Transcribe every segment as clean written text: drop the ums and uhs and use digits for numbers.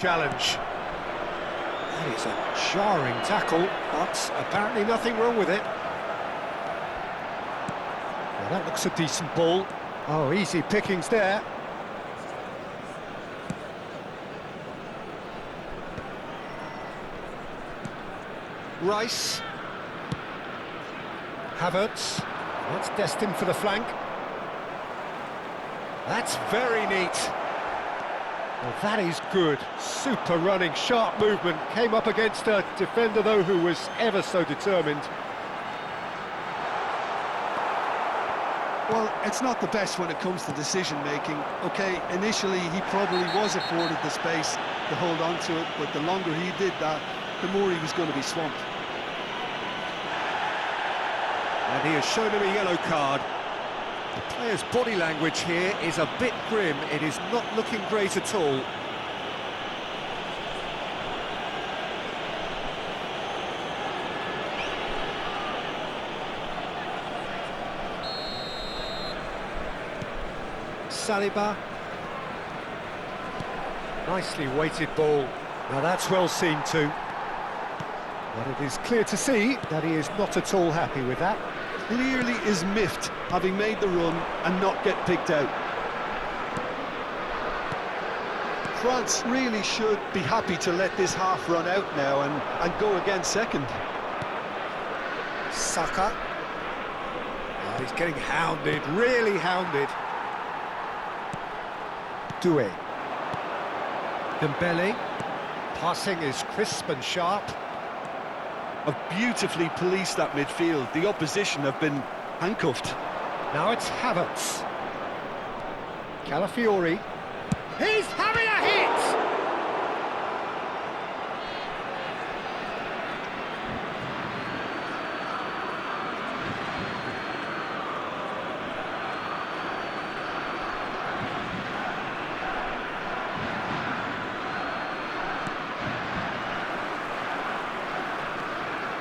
challenge. That is a jarring tackle, but apparently nothing wrong with it. Well, that looks a decent ball. Oh, easy pickings there. Rice. Havertz. That's destined for the flank. That's very neat. Well, that is good. Super running, sharp movement. Came up against a defender, though, who was ever so determined. Well, it's not the best when it comes to decision-making. OK, initially he probably was afforded the space to hold on to it, but the longer he did that, the more he was going to be swamped. And he has shown him a yellow card. The player's body language here is a bit grim. It is not looking great at all. Saliba. Nicely weighted ball. Now that's well seen too. But it is clear to see that he is not at all happy with that. Clearly is miffed, having made the run and not get picked out. France really should be happy to let this half run out now and go again second. Saka. Oh, he's getting hounded, really hounded. Doué. Dembele. Passing is crisp and sharp. Have beautifully policed that midfield. The opposition have been handcuffed. Now it's Havertz. Calafiori. He's having a hit!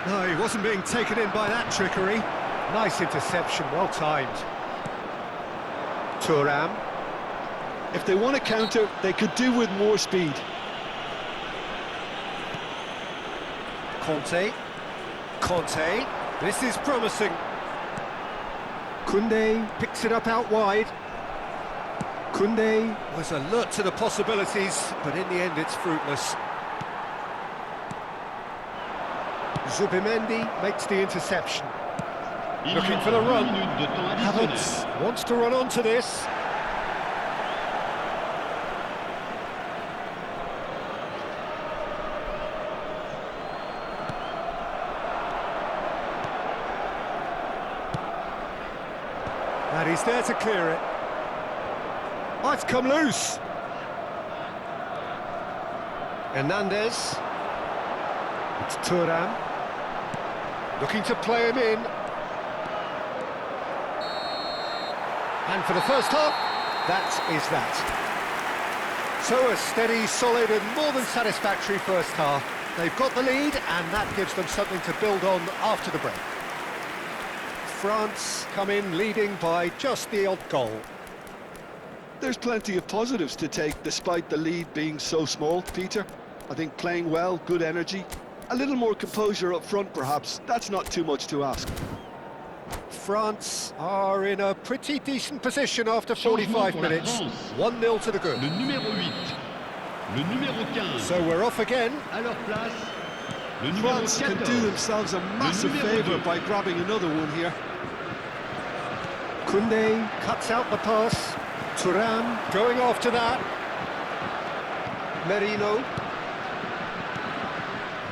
No, he wasn't being taken in by that trickery. Nice interception, well timed. Thuram. If they want to counter, they could do with more speed. Conte. Conte. This is promising. Koundé picks it up out wide. Koundé was alert to the possibilities, but in the end it's fruitless. Zubimendi makes the interception. Looking for the run. Havertz wants to run onto this. And he's there to clear it. Oh, it's come loose. Hernandez. It's Thuram. Looking to play him in. And for the first half, that is that. So a steady, solid and more than satisfactory first half. They've got the lead and that gives them something to build on after the break. France come in leading by just the odd goal. There's plenty of positives to take despite the lead being so small, Peter. I think playing well, good energy. A little more composure up front, perhaps. That's not too much to ask. France are in a pretty decent position after 45 minutes. 1-0 to the good. Le numéro 8, le numéro 15. So we're off again. À leur place, le numéro France 14. can do themselves a massive favour by grabbing another one here. Koundé cuts out the pass. Thuram going after that. Merino.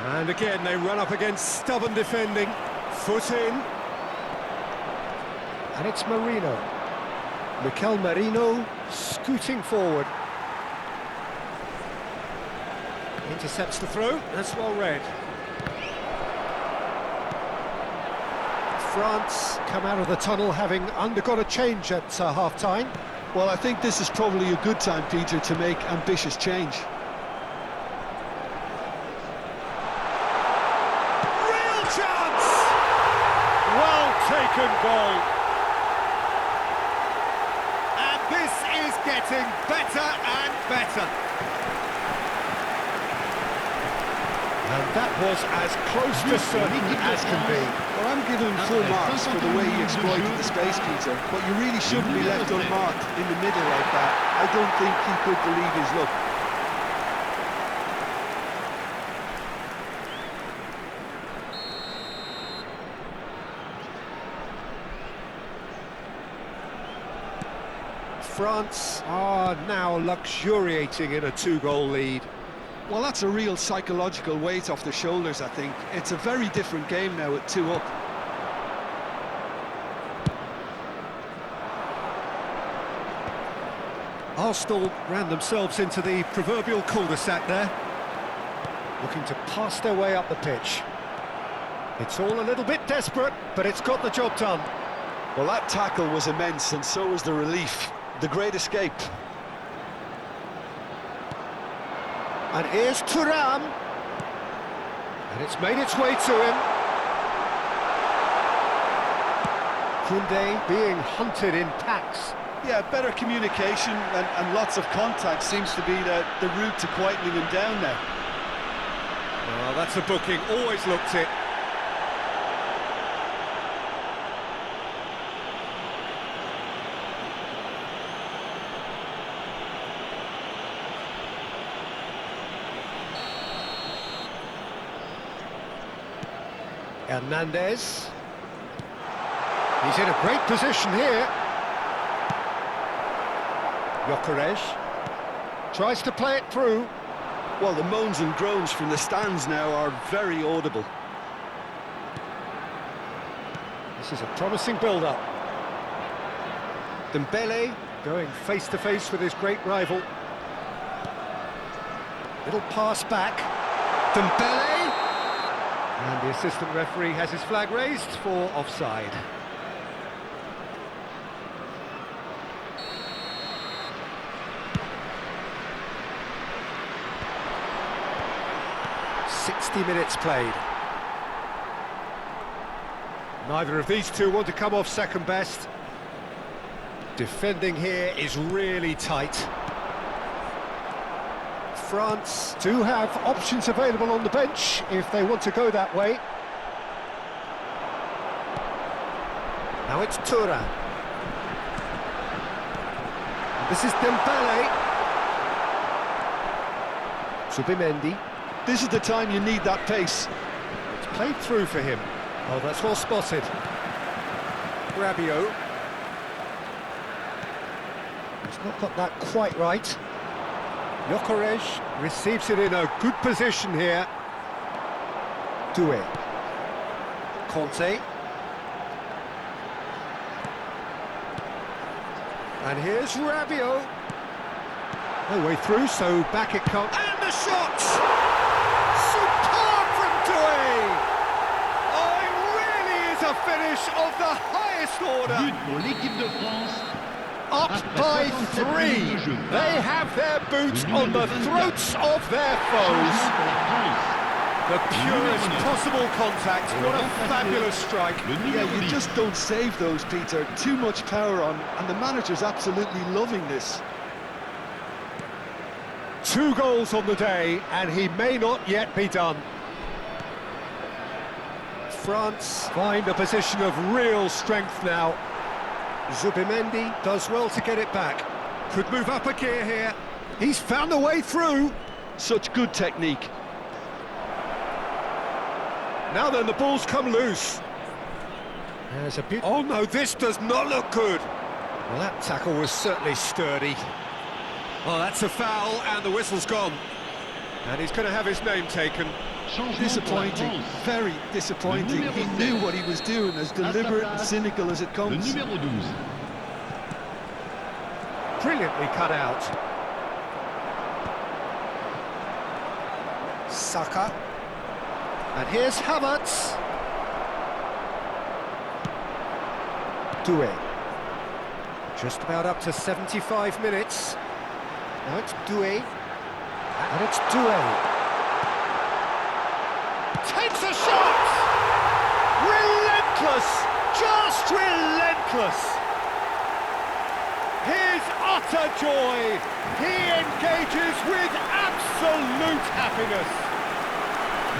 And again, they run up against stubborn defending. Foot in. And it's Merino. Mikel Merino scooting forward. Intercepts the throw. That's well read. France come out of the tunnel having undergone a change at half-time. Well, I think this is probably a good time, Peter, to make ambitious change. Well-taken goal. And this is getting better and better. And that was as close to certain as can be. Well, I'm giving him full marks for the way he exploited the space, Peter, but you really shouldn't be left unmarked in the middle like that. I don't think he could believe his luck. France are now luxuriating in a two-goal lead. Well, that's a real psychological weight off the shoulders, I think. It's a very different game now at 2 up. Arsenal ran themselves into the proverbial cul-de-sac there, looking to pass their way up the pitch. It's all a little bit desperate, but it's got the job done. Well, that tackle was immense, and so was the relief. The great escape. And here's Thuram. And it's made its way to him. Koundé being hunted in packs. Yeah, better communication and lots of contact seems to be the route to quietening him down now. Well, that's a booking, always looked it. Hernandez. He's in a great position here. Gyökeres tries to play it through. Well, the moans and groans from the stands now are very audible. This is a promising build-up. Dembele going face-to-face with his great rival. Little pass back. Dembele! And the assistant referee has his flag raised for offside. Minutes played. Neither of these two want to come off second best. Defending here is really tight. France do have options available on the bench if they want to go that way. Now it's Thuram. This is Dembele. Zubimendi. This is the time you need that pace. It's played through for him. Oh, that's well spotted. Rabiot. He's not got that quite right. Gyökeres receives it in a good position here. Doué. Conte. And here's Rabiot. No way through, so back it comes. And the shot! A finish of the highest order. But pour l'équipe de France. Up by 3. They have their boots on the throats of their foes. The purest possible contact. What a fabulous strike. Yeah, you just don't save those, Peter. Too much power on, and the manager's absolutely loving this. 2 goals on the day, and he may not yet be done. France find a position of real strength now. Zubimendi does well to get it back. Could move up a gear here. He's found a way through. Such good technique. Now then, the ball's come loose. There's a bit. Oh no, this does not look good. Well, that tackle was certainly sturdy. Well, that's a foul, and the whistle's gone. And he's going to have his name taken. Disappointing, very disappointing. He knew what he was doing, as deliberate and cynical as it comes. Le numéro 12. Brilliantly cut out. Saka. And here's Havertz. Doué. Just about up to 75 minutes. Now it's Doué. And it's Doué. Takes a shot! Relentless! Just relentless! His utter joy! He engages with absolute happiness!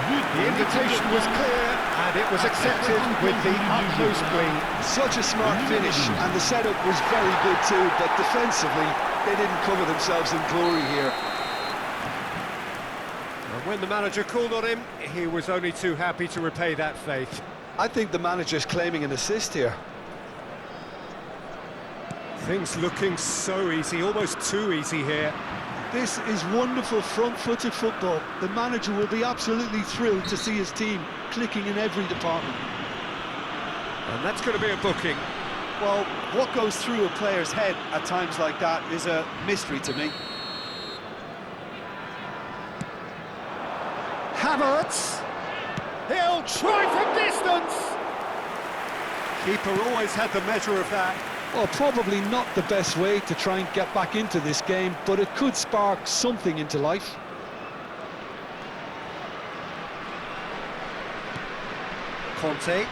But The invitation was clear, and it was accepted with the utmost glee. Such a smart finish, and the setup was very good too, but defensively, they didn't cover themselves in glory here. And when the manager called on him, he was only too happy to repay that faith. I think the manager's claiming an assist here. Things looking so easy, almost too easy here. This is wonderful front-footed football. The manager will be absolutely thrilled to see his team clicking in every department. And that's going to be a booking. Well, what goes through a player's head at times like that is a mystery to me. Havertz! He'll try from distance! Keeper always had the measure of that. Well, probably not the best way to try and get back into this game, but it could spark something into life. Conte.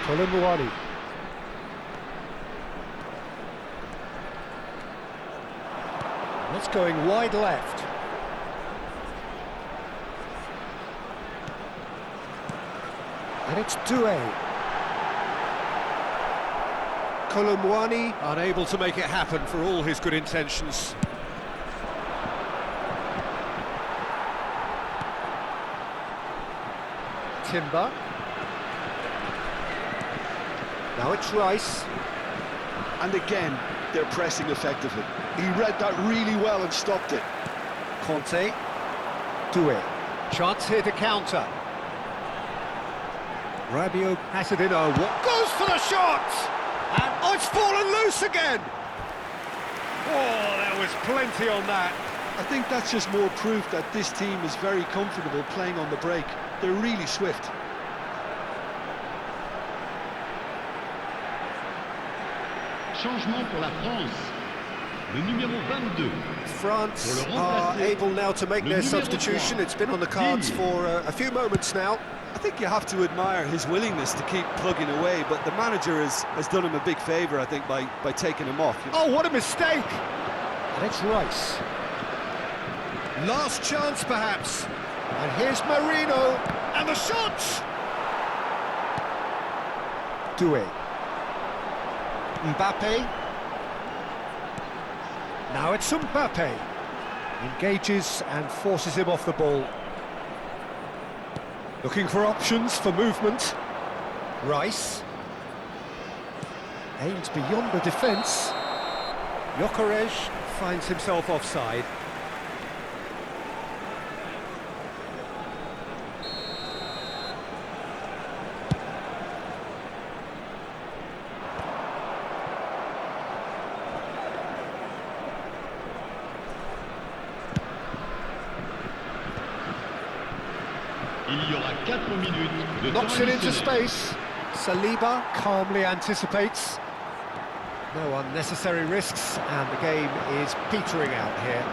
Colomboani. That's going wide left. And it's Doué. Colomboani unable to make it happen for all his good intentions. Timber. Now it's Rice. And again, they're pressing effectively. He read that really well and stopped it. Conte. Doué. Chance here to counter. Rabiot has it in. Oh, what goes for the shot? And oh, it's fallen loose again. Oh, there was plenty on that. I think that's just more proof that this team is very comfortable playing on the break. They're really swift. changement pour la France. Le numéro 22. France are able now to make their substitution. It's been on the cards for a few moments now. I think you have to admire his willingness to keep plugging away, but the manager has done him a big favour, I think, by taking him off. Oh, what a mistake! And it's Rice. Last chance, perhaps. And here's Marino, and the shot! Doué. Mbappe. Now it's Mbappe. Engages and forces him off the ball. Looking for options for movement. Rice. Aims beyond the defence. Gyökeres finds himself offside. Il y aura 4 minutes de temps Knocks it into additionnel. space. Saliba calmly anticipates. No unnecessary risks, and the game is petering out here.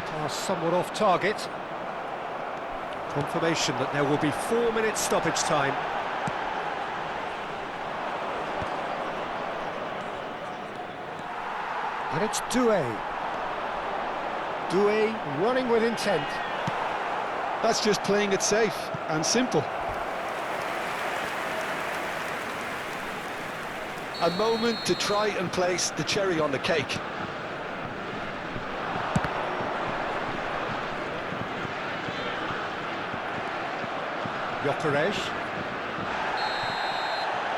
Pass somewhat off target. Confirmation that there will be 4 minutes stoppage time. And it's Doué. Doué running with intent. That's just playing it safe and simple. A moment to try and place the cherry on the cake. Gyökeres.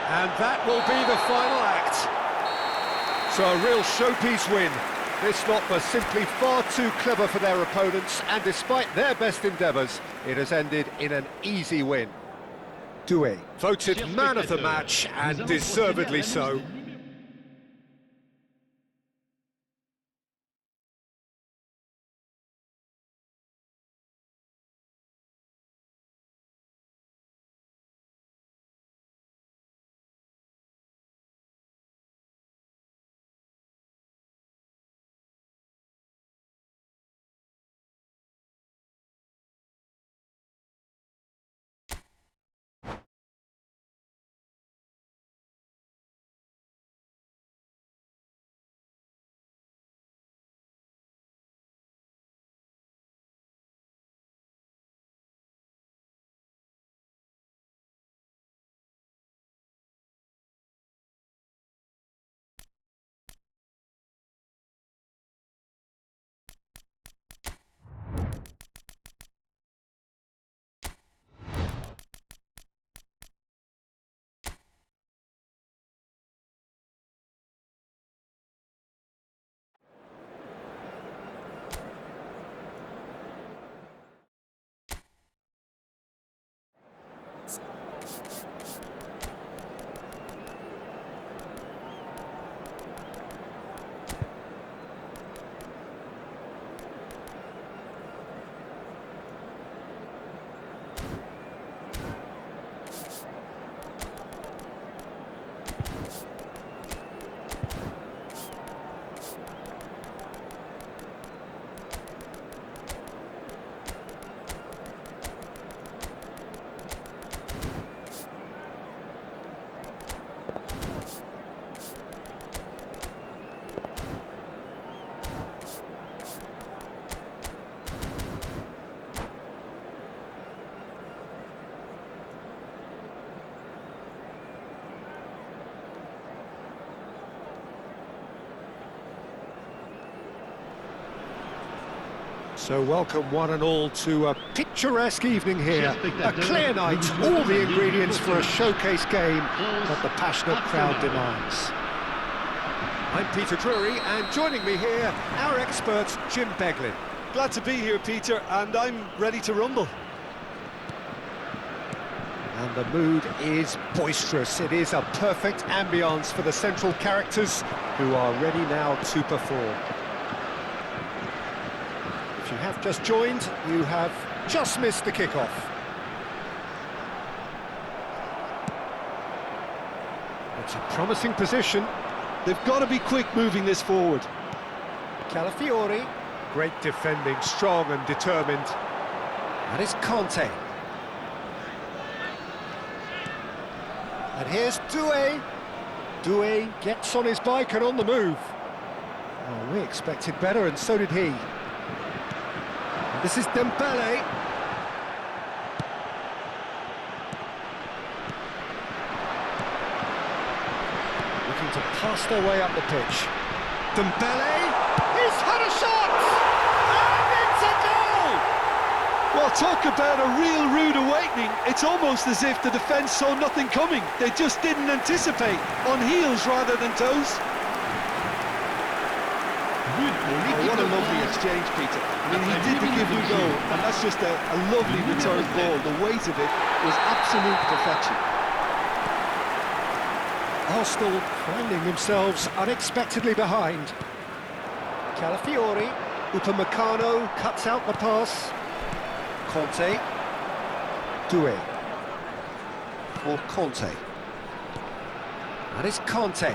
And that will be the final act. So a real showpiece win. This lot was simply far too clever for their opponents, and despite their best endeavours, it has ended in an easy win. Doué, voted man of the match, and deservedly so. So welcome one and all to a picturesque evening here, a clear night, all the ingredients for a showcase game that the passionate crowd demands. I'm Peter Drury, and joining me here, our expert Jim Beglin. Glad to be here, Peter, and I'm ready to rumble. And the mood is boisterous. It is a perfect ambience for the central characters who are ready now to perform. If you have just joined, you have just missed the kickoff. It's a promising position. They've got to be quick moving this forward. Calafiori, great defending, strong and determined. That is Conte. And here's Doué. Doué gets on his bike and on the move. Oh, we expected better, and so did he. And this is Dembele. Looking to pass their way up the pitch. Dembele, he's had a shot! And it's a goal! Well, talk about a real rude awakening. It's almost as if the defence saw nothing coming. They just didn't anticipate, on heels rather than toes. Oh, what a lovely exchange, Peter. I mean, he did the give and go, and that's just a lovely return ball. The weight of it was absolute perfection. Arsenal finding themselves unexpectedly behind. Calafiori, Upamecano cuts out the pass. Conte, Doué, for Conte. That is Conte.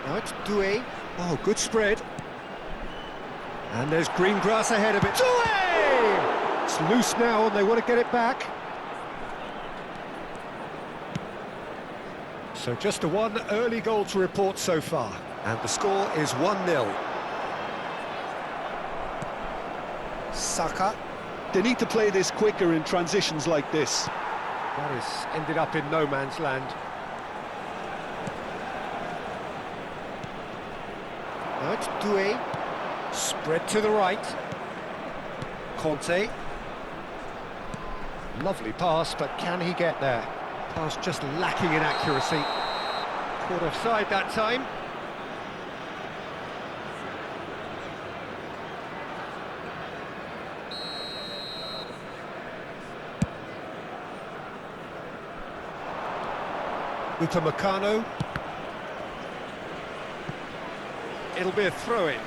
Now it's Doué. Oh, good spread. And there's green grass ahead of it. Doué! It's loose now and they want to get it back. So just a one early goal to report so far. And the score is 1-0. Saka. They need to play this quicker in transitions like this. That has ended up in no man's land. Now it's Doué. Spread to the right. Conte. Lovely pass, but can he get there? Pass just lacking in accuracy. Caught offside that time. Upamecano. It'll be a throw-in.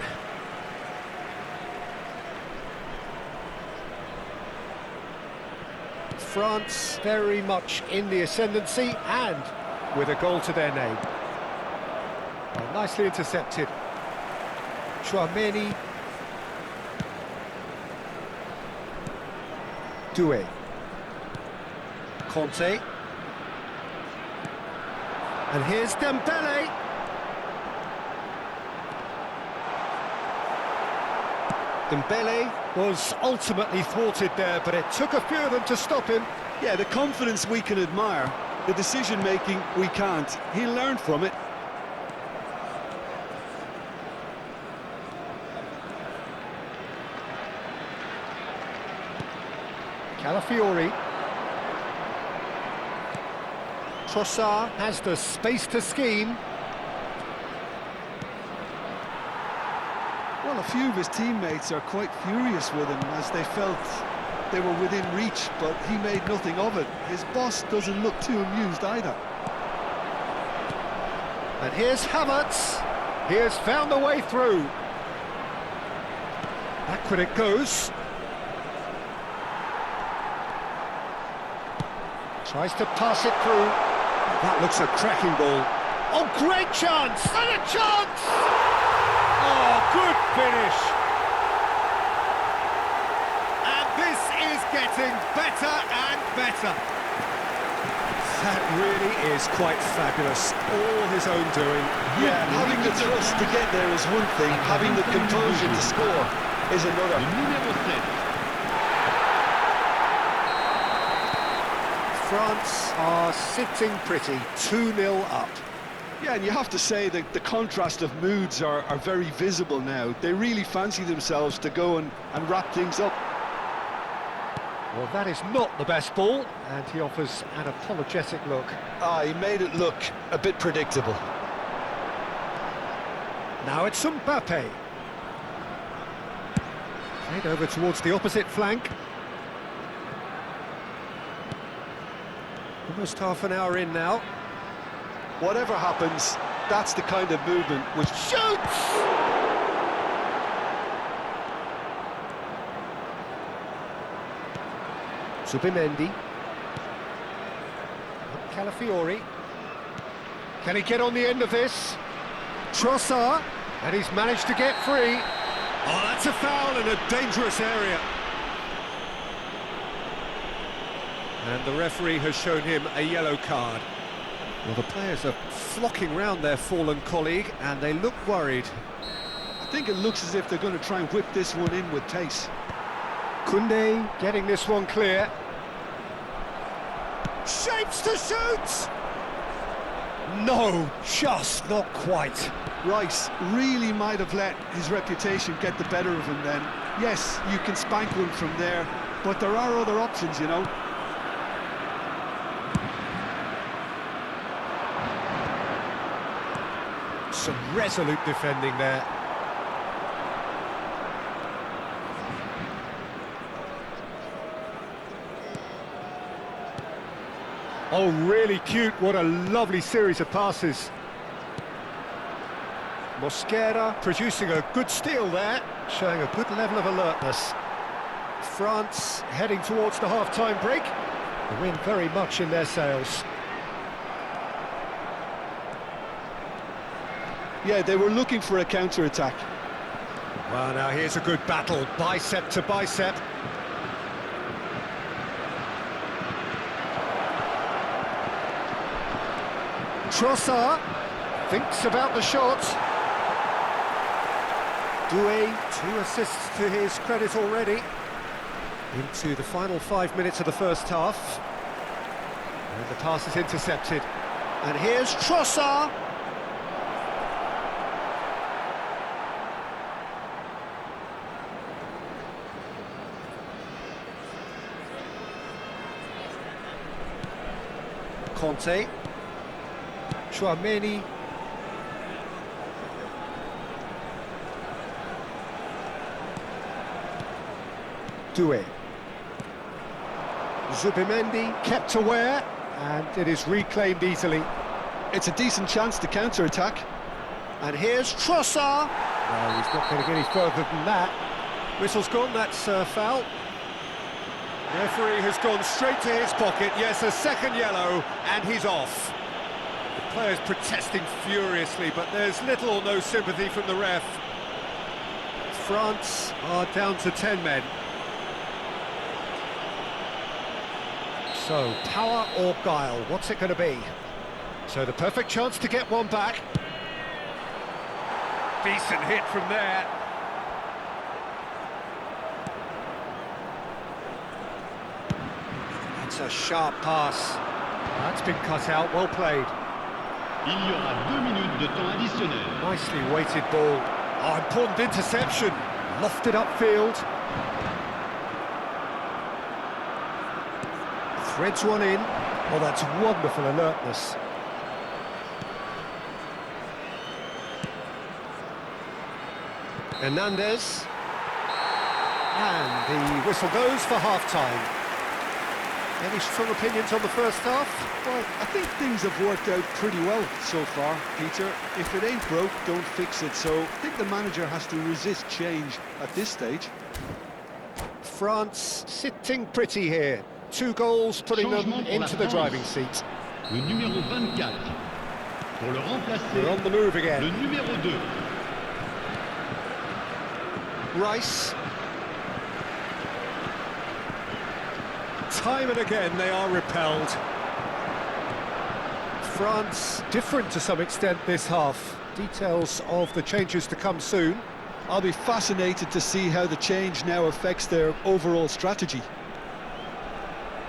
France very much in the ascendancy and with a goal to their name. Well, nicely intercepted. Chouameni. Doué. Conte. And here's Dembele. Dembele was ultimately thwarted there, but it took a few of them to stop him. Yeah, the confidence we can admire, the decision-making we can't. He learned from it. Calafiori. Trossard has the space to scheme. Well, a few of his teammates are quite furious with him as they felt they were within reach, but he made nothing of it. His boss doesn't look too amused either. And here's Havertz. He has found the way through. Backward it goes. Tries to pass it through. That looks a cracking ball. Oh, great chance! And a chance! Oh, good finish! And this is getting better and better. That really is quite fabulous. All his own doing. Yeah, having the trust to get there is one thing, having the composure to score is another. Numéro 7. France are sitting pretty, 2-0 up. Yeah, and you have to say that the contrast of moods are very visible now. They really fancy themselves to go and wrap things up. Well, that is not the best ball, and he offers an apologetic look. He made it look a bit predictable. Now it's Mbappe. Played over towards the opposite flank. Almost half an hour in now. Whatever happens, that's the kind of movement which... Shoots! Zubimendi. Calafiori. Can he get on the end of this? Trossard, and he's managed to get free. Oh, that's a foul in a dangerous area. And the referee has shown him a yellow card. Well, the players are flocking round their fallen colleague, and they look worried. I think it looks as if they're going to try and whip this one in with pace. Koundé getting this one clear. Shapes to shoot! No, just not quite. Rice really might have let his reputation get the better of him then. Yes, you can spank one from there, but there are other options, you know. Some resolute defending there. Oh, really cute. What a lovely series of passes. Mosquera producing a good steal there, showing a good level of alertness. France heading towards the half-time break. The wind very much in their sails. Yeah, they were looking for a counter-attack. Well, now here's a good battle, bicep to bicep. Trossard thinks about the shot. Doué, 2 assists to his credit already. Into the final 5 minutes of the first half. And the pass is intercepted. And here's Trossard. Conte. Chouameni. Doué. Zubimendi kept aware, and it is reclaimed easily. It's a decent chance to counter-attack. And here's Trossard. No, he's not going to get any further than that. Whistle's gone, that's foul. Referee has gone straight to his pocket. Yes, a second yellow, and he's off. The players protesting furiously, but there's little or no sympathy from the ref. France are down to 10 men. So, power or guile, what's it going to be? So the perfect chance to get one back. Decent hit from there. That's a sharp pass. That's been cut out, well played. Il y aura 2 minutes de temps additionnel. Nicely weighted ball. Oh, important interception. Lofted upfield. Threads one in. Oh, that's wonderful alertness. Hernandez. And the whistle goes for half-time. Any strong opinions on the first half? Well, I think things have worked out pretty well so far, Peter. If it ain't broke, don't fix it. So I think the manager has to resist change at this stage. France sitting pretty here. 2 goals putting them into the driving seat. Le numéro 24. Pour le remplacer, They're on the move again. le numéro 2. Rice. Time and again they are repelled. France different to some extent this half. Details of the changes to come soon. I'll be fascinated to see how the change now affects their overall strategy.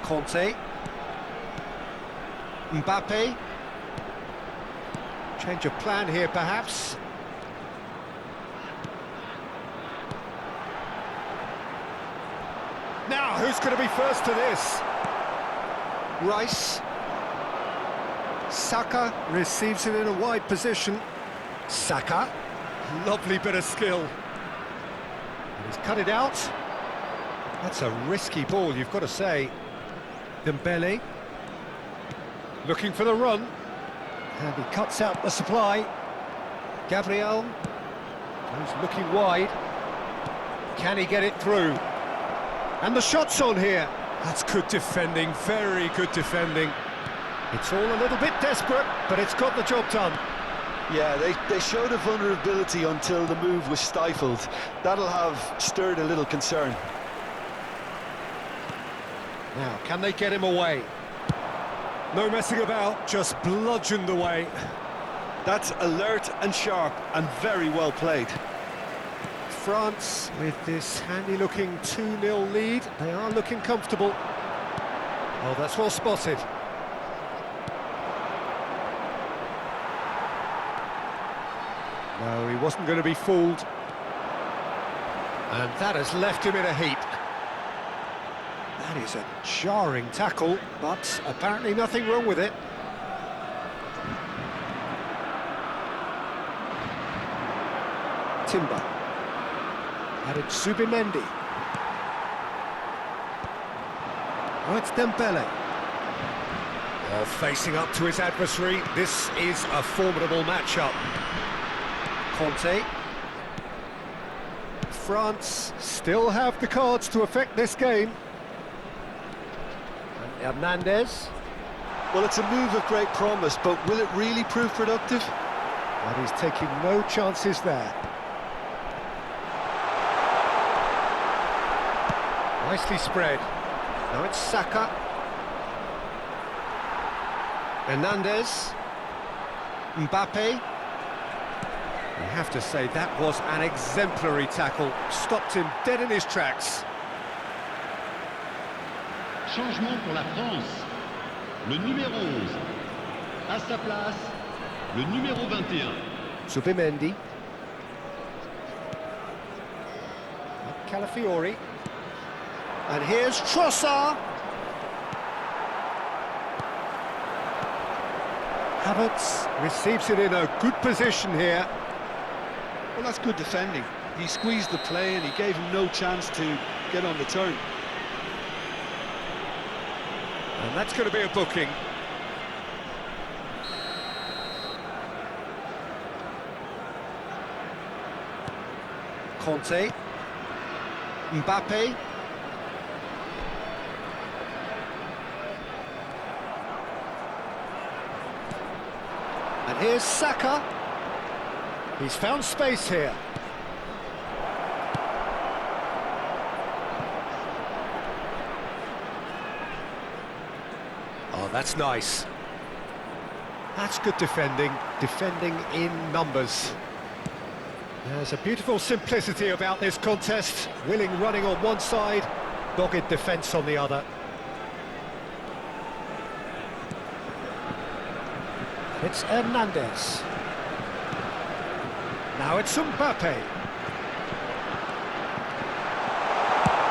Conte. Mbappe. Change of plan here, perhaps. Now, who's going to be first to this? Rice. Saka receives it in a wide position. Saka. Lovely bit of skill. And he's cut it out. That's a risky ball, you've got to say. Dembele. Looking for the run. And he cuts out the supply. Gabriel. He's looking wide. Can he get it through? And the shot's on here. That's good defending, very good defending. It's all a little bit desperate, but it's got the job done. Yeah, they showed a vulnerability until the move was stifled. That'll have stirred a little concern. Now, can they get him away? No messing about, just bludgeoned away. That's alert and sharp and very well played. France, with this handy-looking 2-0 lead, they are looking comfortable. Oh, that's well spotted. No, he wasn't going to be fooled. And that has left him in a heap. That is a jarring tackle, but apparently nothing wrong with it. Timber. And it's Zubimendi. Oh, it's Dembele. Oh, facing up to his adversary, this is a formidable matchup. Conte. France still have the cards to affect this game. And Hernandez. Well, it's a move of great promise, but will it really prove productive? And he's taking no chances there. Nicely spread. Now it's Saka. Hernandez. Mbappe. You have to say that was an exemplary tackle. Stopped him dead in his tracks. Changement pour la France. Le numéro 11. À sa place, le numéro 21. Zubimendi. Calafiori. And here's Trossard. Havertz receives it in a good position here. Well, that's good defending. He squeezed the play and he gave him no chance to get on the turn. And that's going to be a booking. Conte. Mbappe. And here's Saka. He's found space here. Oh, that's nice. That's good defending. Defending in numbers. There's a beautiful simplicity about this contest. Willing running on one side, dogged defence on the other. It's Hernandez. Now it's Mbappe.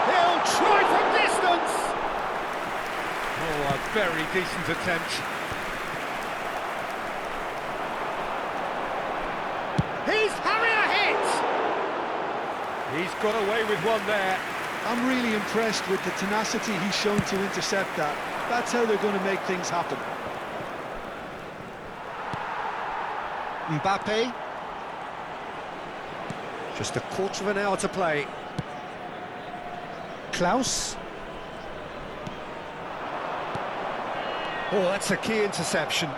He'll try from distance! Oh, a very decent attempt. He's having a hit! He's got away with one there. I'm really impressed with the tenacity he's shown to intercept that. That's how they're going to make things happen. Mbappe. Just a quarter of an hour to play. Klaus. Oh, that's a key interception.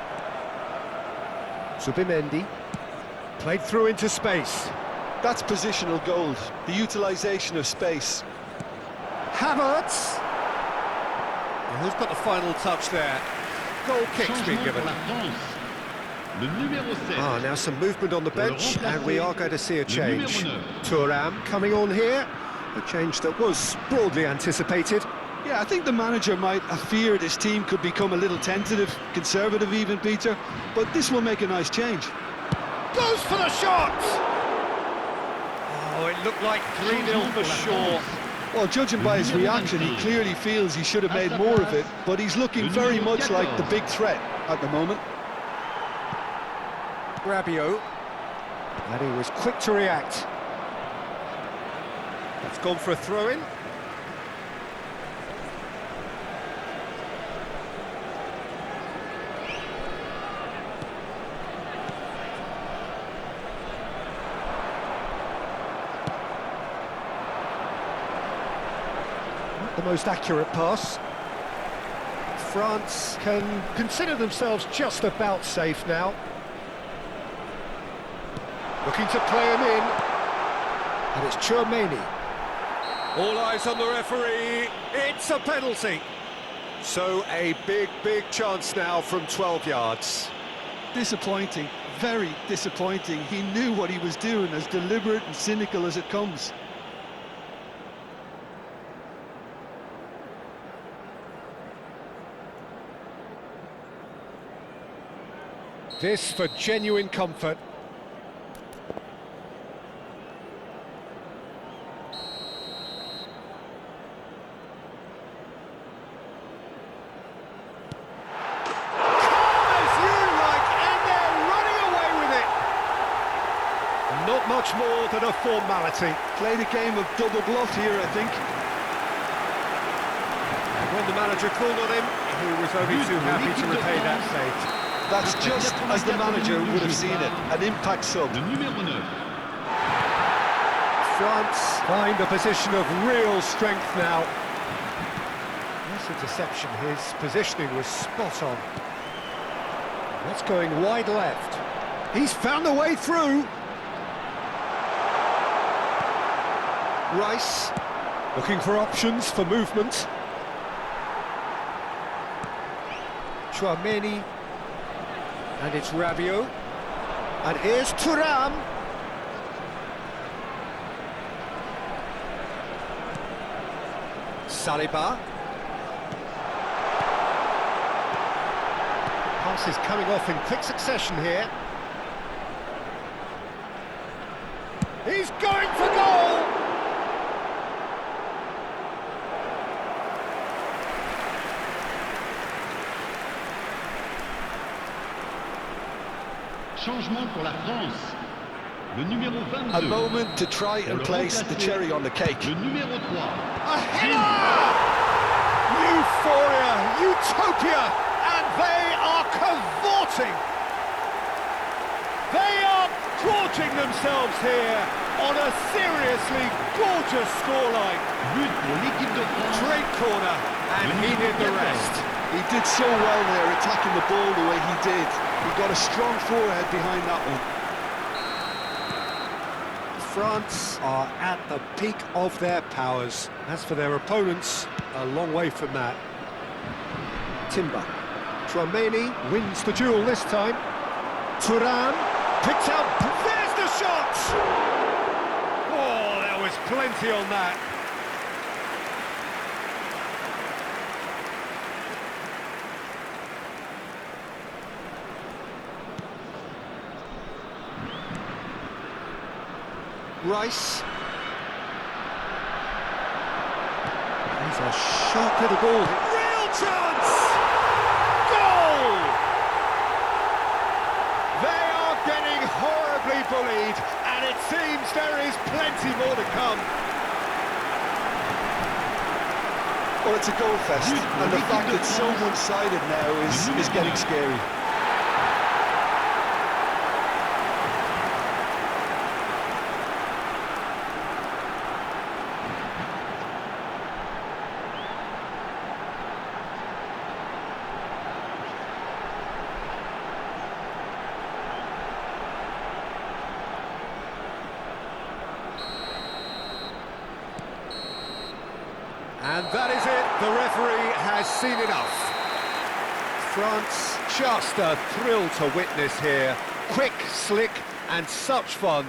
Zubimendi. Played through into space. That's positional gold, the utilisation of space. Havertz. And who's got the final touch there? Goal kick's been Changement given. pour la France. Le numéro 7. Ah, now some movement on the bench, and we are going to see a change. numéro 9. Thuram coming on here, a change that was broadly anticipated. Yeah, I think the manager might have feared his team could become a little tentative, conservative even, Peter, but this will make a nice change. Goes for the shot! Oh, it looked like 3-0 for sure. Well, judging by his reaction, he clearly feels he should have made more of it, but he's looking very much like the big threat at the moment. Rabiot, and he was quick to react. It's gone for a throw-in. Not the most accurate pass. France can consider themselves just about safe now. Looking to play him in, and it's Tchouaméni. All eyes on the referee, it's a penalty. So a big chance now from 12 yards. Disappointing, very disappointing. He knew what he was doing, as deliberate and cynical as it comes. This for genuine comfort. Not much more than a formality. Played a game of double bluff here, I think. When the manager called on him, he was only too happy to repay that save. That's just as the manager would have seen it, an impact sub. Le numéro 9. France find a position of real strength now. Nice interception, his positioning was spot on. That's going wide left. He's found a way through. Rice, looking for options for movement. Tchouaméni, and it's Rabiot. And here's Thuram. Saliba. Pass is coming off in quick succession here. He's going for goal! Changement pour la France. Le numéro 22. A moment to try and place the cherry on the cake. Le numéro 3. A header! Euphoria, utopia, and they are cavorting. They are gorging themselves here on a seriously gorgeous scoreline. But pour l'équipe de France. Straight corner, and he did the rest. He did so well there, attacking the ball the way he did. He got a strong forehead behind that one. France are at the peak of their powers. As for their opponents, a long way from that. Timber. Tchouaméni wins the duel this time. Thuram picks out. There's the shot! Oh, there was plenty on that. Rice. He's a sharp little ball. Real chance! Goal! They are getting horribly bullied, and it seems there is plenty more to come. Well, it's a goal fest, and the fact it's so one-sided now is getting scary. And that is it, the referee has seen enough. France, just a thrill to witness here. Quick, slick, and such fun.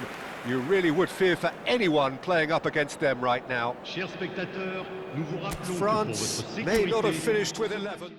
You really would fear for anyone playing up against them right now. Chers spectateurs, nous vous rappelons que pour France votre may not have sécurité, finished with 11.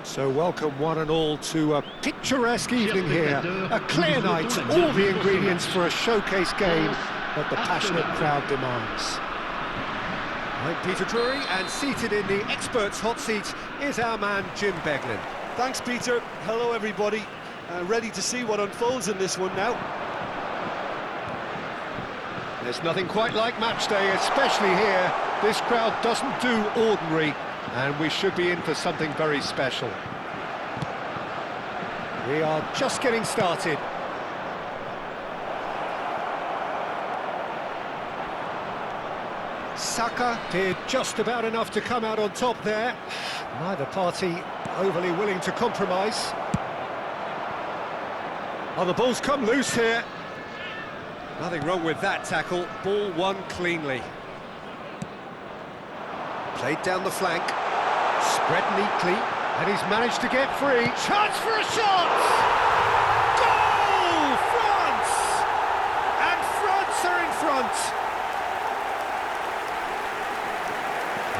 So welcome one and all to a picturesque evening here, a clear night, all the ingredients for a showcase game that the passionate crowd demands. I'm Peter Drury, and seated in the experts' hot seat is our man Jim Beglin. Thanks, Peter. Hello, everybody. Ready to see what unfolds in this one now. There's nothing quite like match day, especially here. This crowd doesn't do ordinary, and we should be in for something very special. We are just getting started. Saka did just about enough to come out on top there. Neither party overly willing to compromise. Oh, the ball's come loose here. Nothing wrong with that tackle. Ball won cleanly. Played down the flank. Spread neatly. And he's managed to get free. Chance for a shot! Goal! France! And France are in front.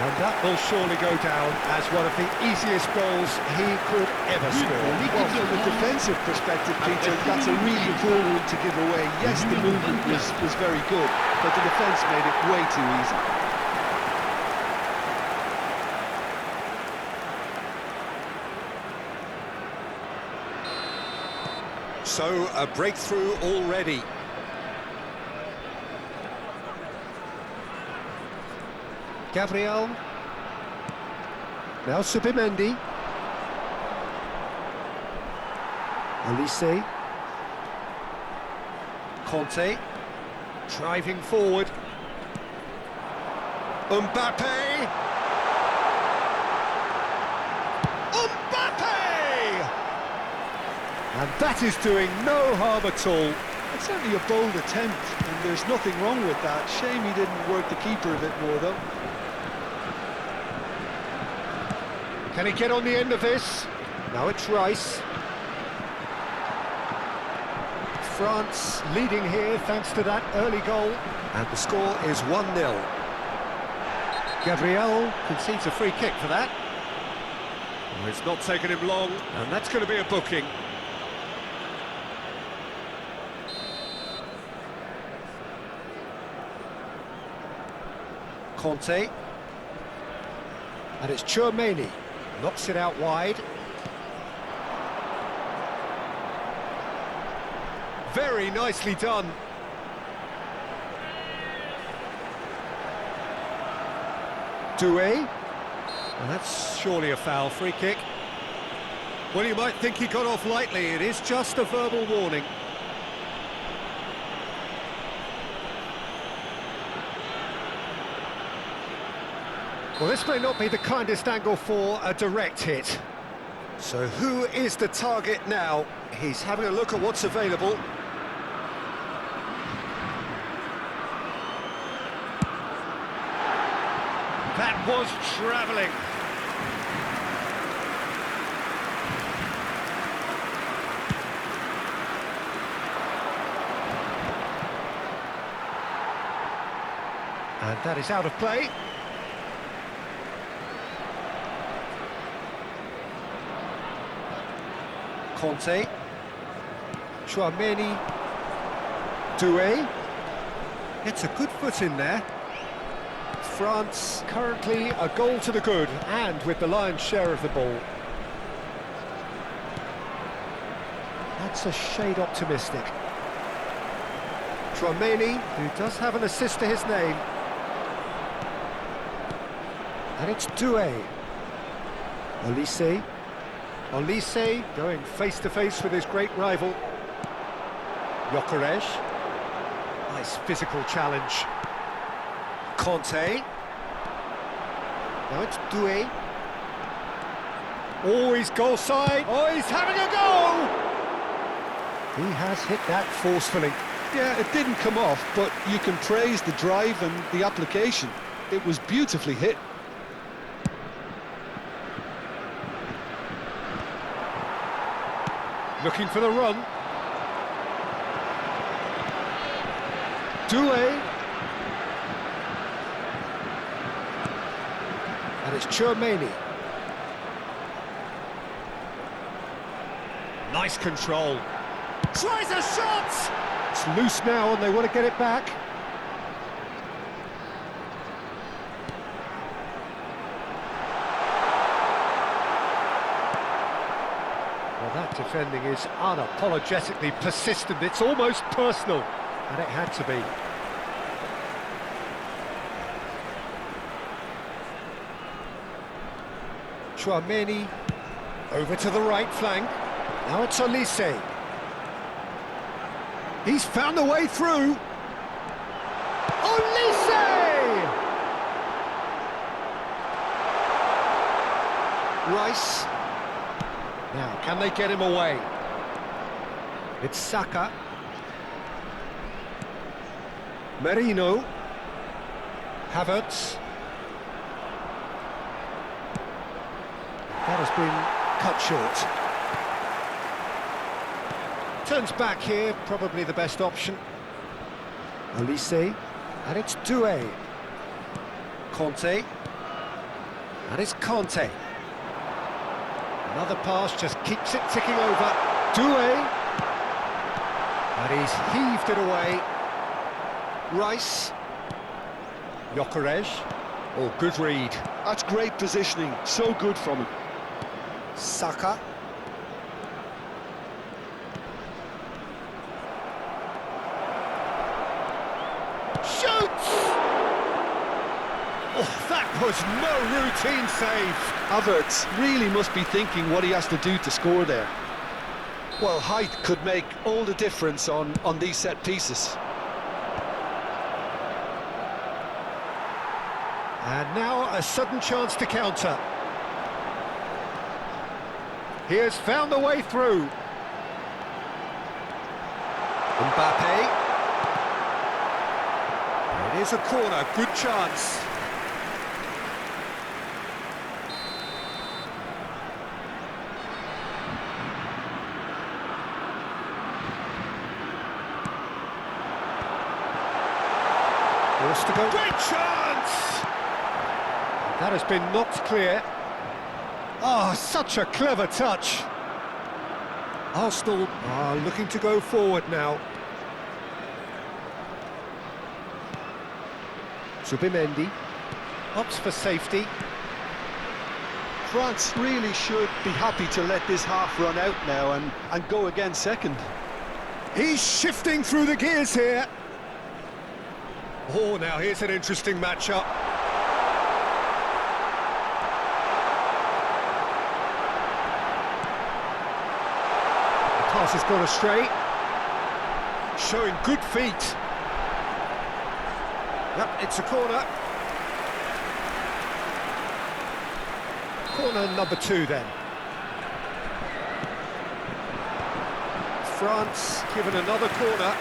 And that will surely go down as one of the easiest goals he could ever score. Well, from a defensive perspective, Peter, that's a really poor one to give away. Yes, the movement was very good, but the defence made it way too easy. So, a breakthrough already. Gabriel. Now Subimendi. Olise. Conte. Driving forward. Mbappe. And that is doing no harm at all. It's certainly a bold attempt, and there's nothing wrong with that. Shame he didn't work the keeper a bit more, though. Can he get on the end of this? Now it's Rice. France leading here thanks to that early goal. And the score is 1-0. Gabriel concedes a free kick for that. Oh, it's not taken him long, and that's going to be a booking. Conte. And it's Tchouaméni. Knocks it out wide. Very nicely done. Doué. And that's surely a foul free kick. Well, you might think he got off lightly. It is just a verbal warning. Well, this may not be the kindest angle for a direct hit. So who is the target now? He's having a look at what's available. That was travelling. And that is out of play. Conte, Tchouaméni, Doué. It's a good foot in there. France currently a goal to the good and with the lion's share of the ball. That's a shade optimistic. Tchouaméni, who does have an assist to his name. And it's Doué. Olise. Olise going face-to-face with his great rival. Gyökeres. Nice physical challenge. Conte. Now it's Doué. Oh, he's goal side. Oh, he's having a go! He has hit that forcefully. Yeah, it didn't come off, but you can praise the drive and the application. It was beautifully hit. Looking for the run. Doué. And it's Tchouaméni. Nice control. Tries a shot! It's loose now and they want to get it back. Well, that defending is unapologetically persistent. It's almost personal, and it had to be. Tchouaméni over to the right flank. Now it's Olise. He's found a way through. Olise! Rice. Now, can they get him away? It's Saka. Merino. Havertz. That has been cut short. Turns back here, probably the best option. Olise. And it's Doué. Conte. And it's Conte. Another pass just keeps it ticking over. Doué. And he's heaved it away. Rice. Gyökeres. Oh, good read. That's great positioning, so good from him. Saka. Shoots! Oh, that was no routine save. Havertz really must be thinking what he has to do to score there. Well, height could make all the difference on these set pieces. And now a sudden chance to counter. He has found the way through. Mbappe. It is a corner, good chance. Forced to go. Great chance! That has been knocked clear. Oh, such a clever touch. Arsenal are looking to go forward now. Zubimendi opts for safety. France really should be happy to let this half run out now and go again second. He's shifting through the gears here. Oh, now here's an interesting matchup. The pass has gone astray. Showing good feet. Yep, it's a corner. Corner number 2 then. France given another corner.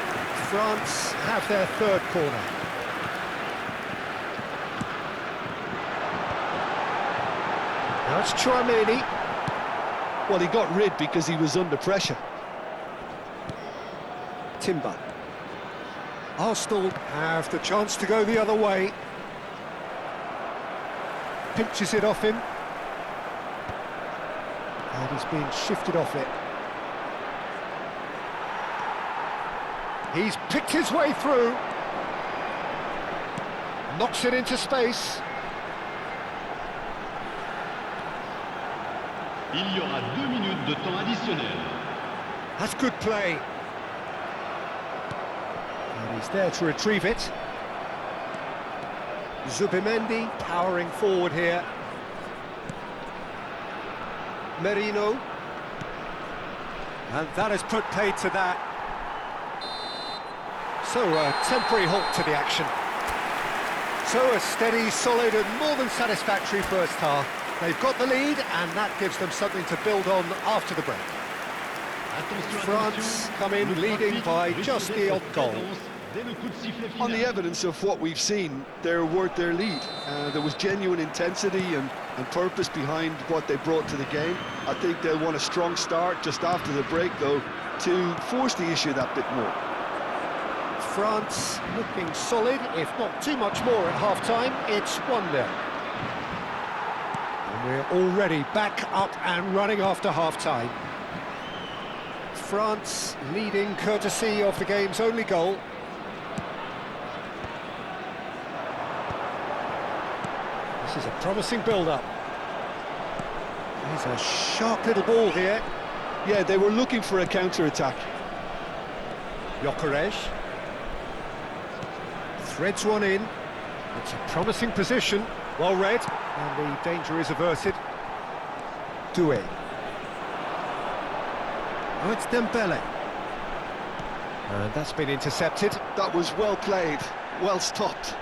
France have their 3rd corner. Now it's Tchouaméni. Well, he got rid because he was under pressure. Timber. Arsenal have the chance to go the other way. Pinches it off him. And he's being shifted off it. He's picked his way through. Knocks it into space. Il y aura 2 minutes de temps additionnel. That's good play. And he's there to retrieve it. Zubimendi powering forward here. Merino. And that has put paid to that. So a temporary halt to the action. So a steady, solid and more than satisfactory first half. They've got the lead and that gives them something to build on after the break. France come in leading by just the odd goal. On the evidence of what we've seen, they're worth their lead. There was genuine intensity and purpose behind what they brought to the game. I think they'll want a strong start just after the break, though, to force the issue that bit more. France looking solid, if not too much more at half-time. It's 1-0. And we're already back up and running after half-time. France leading courtesy of the game's only goal. This is a promising build-up. There's a sharp little ball here. Yeah, they were looking for a counter-attack. Gyökeres. Threads one in. It's a promising position. Well read. And the danger is averted. Doué. Oh, it's Dembele. And that's been intercepted. That was well played, well stopped.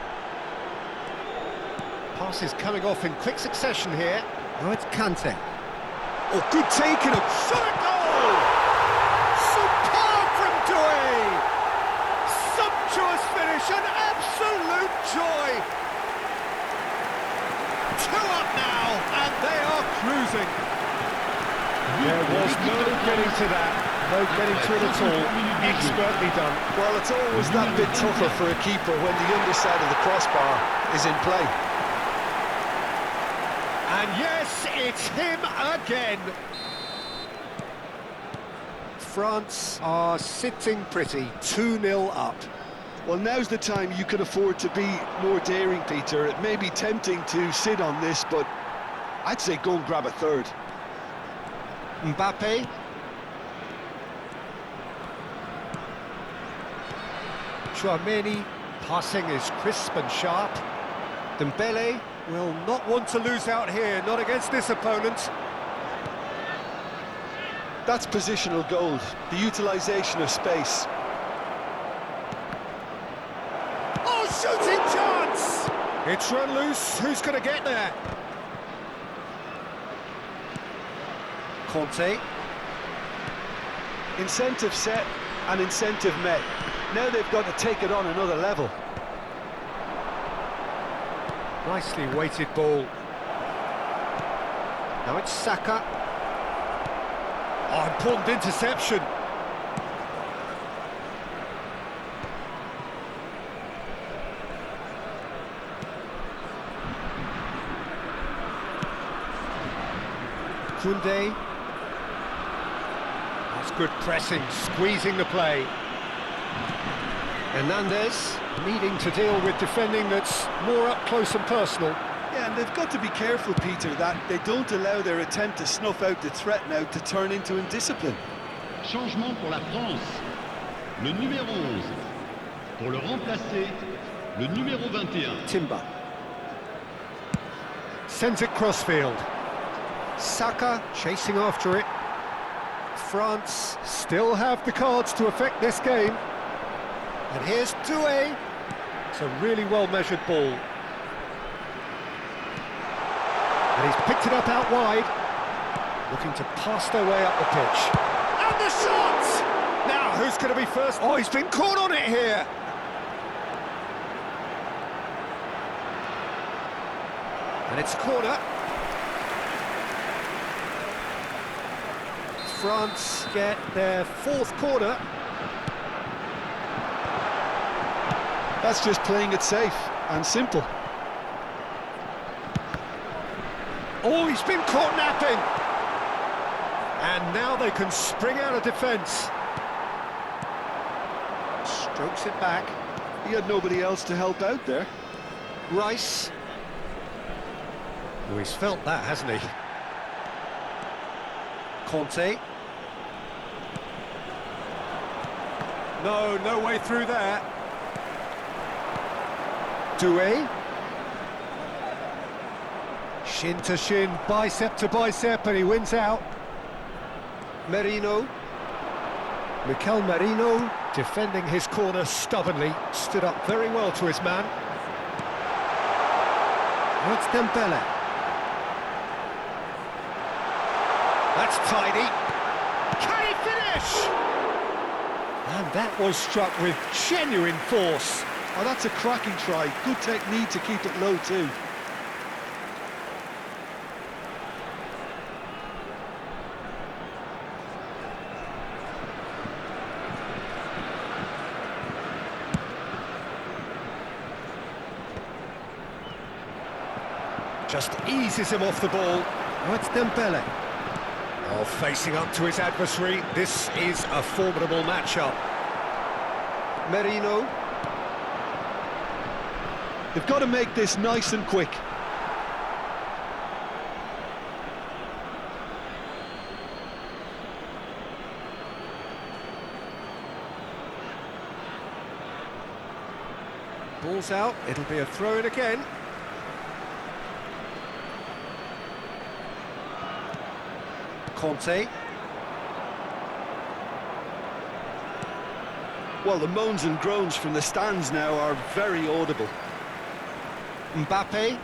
Passes coming off in quick succession here. Oh, it's Kante. Oh, good take and a shot at goal! Superb from Doué! Sumptuous finish, an absolute joy! 2 up now, and they are cruising. There was no getting to that, no getting to it at all. Expertly done. Well, it's always that bit tougher for a keeper when the underside of the crossbar is in play. And yes, it's him again. France are sitting pretty, 2-0 up. Well, now's the time you can afford to be more daring, Peter. It may be tempting to sit on this, but I'd say go and grab a third. Mbappe. Chouameni, passing is crisp and sharp. Dembele will not want to lose out here, not against this opponent. That's positional gold, the utilisation of space. Oh, shooting chance! It's run loose, who's going to get there? Conte. Incentive set and incentive met. Now they've got to take it on another level. Nicely weighted ball. Now it's Saka. Oh, important interception. Koundé. That's good pressing, squeezing the play. Hernandez needing to deal with defending that's more up close and personal. Yeah, and they've got to be careful, Peter, that they don't allow their attempt to snuff out the threat now to turn into indiscipline. Changement pour la France. Le numéro 11. Pour le remplacer, le numéro 21. Timber. Sends it crossfield. Saka chasing after it. France still have the cards to affect this game. And here's Doué. It's a really well-measured ball. And he's picked it up out wide. Looking to pass their way up the pitch. And the shot! Now, who's going to be first? Oh, he's been caught on it here. And it's a corner. France get their fourth corner. That's just playing it safe and simple. Oh, he's been caught napping. And now they can spring out of defence. Strokes it back. He had nobody else to help out there. Rice. Oh, he's felt that, hasn't he? Conte. No way through there. Doué. Shin to shin, bicep to bicep, and he wins out. Merino. Mikel Merino defending his corner stubbornly, stood up very well to his man. Now it's Dembele. That's tidy. Can he finish? And that was struck with genuine force. Oh, that's a cracking try. Good technique to keep it low too. Just eases him off the ball. Now it's Dembele. Oh, facing up to his adversary. This is a formidable matchup. Merino. They've got to make this nice and quick. Ball's out. It'll be a throw-in again. Conte. Well, the moans and groans from the stands now are very audible. Mbappe.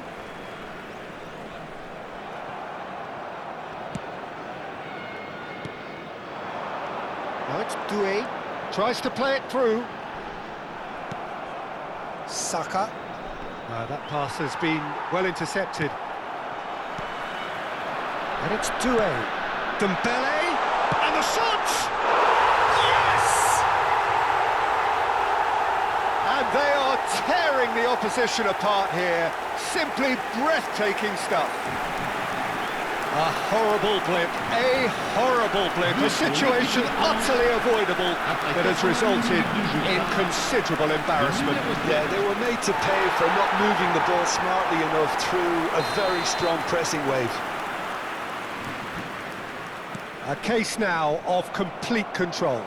Now it's Doué. Tries to play it through. Saka. That pass has been well intercepted. And it's Doué. Dembele. And the shot! Yes! And they are tearing the opposition apart here. Simply breathtaking stuff. A horrible blip, a horrible blip, a situation utterly avoidable that has resulted in considerable embarrassment. Yeah, they were made to pay for not moving the ball smartly enough through a very strong pressing wave. A case now of complete control.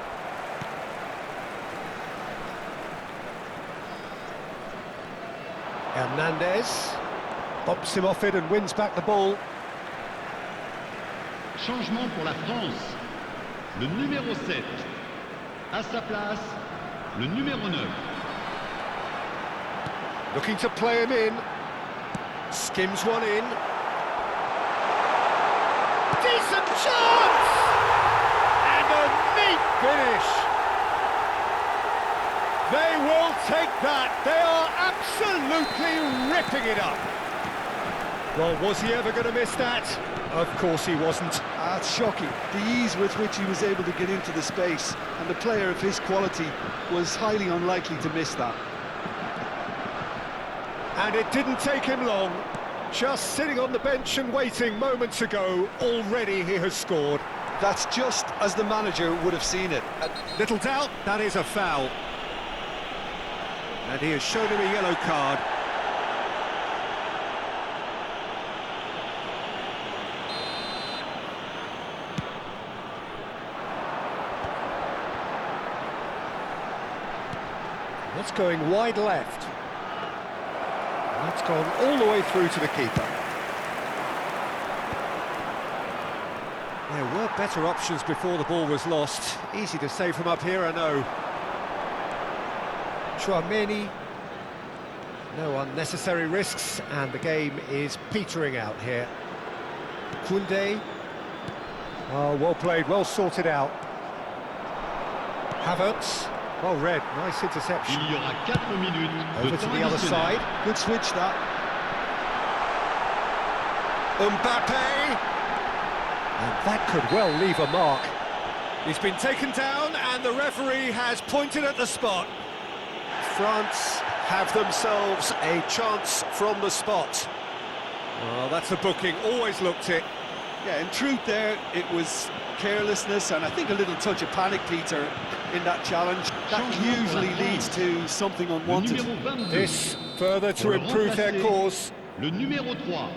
Hernandez bumps him off it and wins back the ball. Changement pour la France. Le numéro 7. À sa place, le numéro 9. Looking to play him in. Skims one in. Decent chance! And a neat finish. They will take that. They are absolutely ripping it up. Well, was he ever going to miss that? Of course he wasn't. It's shocking, the ease with which he was able to get into the space, and the player of his quality was highly unlikely to miss that. And it didn't take him long. Just sitting on the bench and waiting moments ago, already he has scored. That's just as the manager would have seen it. Little doubt, that is a foul. And he has shown him a yellow card. That's going wide left. That's gone all the way through to the keeper. There were better options before the ball was lost. Easy to say from up here, I know. Chouameni. No unnecessary risks, and the game is petering out here. Koundé. Oh, well played, well sorted out. Havertz. Well read, nice interception. Il y aura 4 minutes de Over to temps the other additionnel. side. Good switch, that. Mbappe! And that could well leave a mark. He's been taken down and the referee has pointed at the spot. France have themselves a chance from the spot. Well, that's a booking, always looked it. Yeah, in truth there, it was carelessness and I think a little touch of panic, Peter, in that challenge. That usually leads to something Le unwanted. numéro 22. This further to Pour le improve their remplacer, cause. Le numéro 3.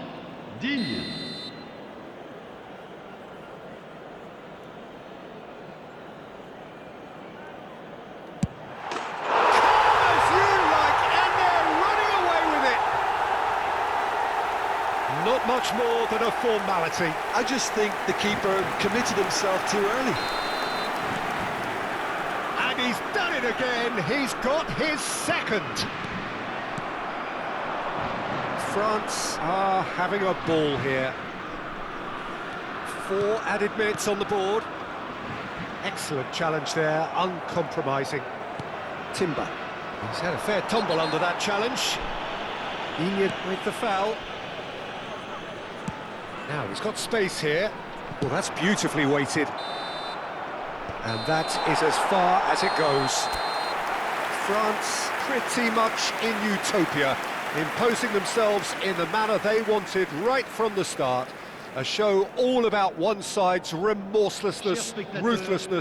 Digne. As you like, and they're running away with it. Not much more than a formality. I just think the keeper committed himself too early. And he's done it again. He's got his second. France are having a ball here. 4 added minutes on the board. Excellent challenge there, uncompromising. Timber. He's had a fair tumble under that challenge. Inyard with the foul. Now he's got space here. Well, that's beautifully weighted. And that is as far as it goes. France pretty much in utopia, imposing themselves in the manner they wanted right from the start. A show all about one side's remorselessness, ruthlessness.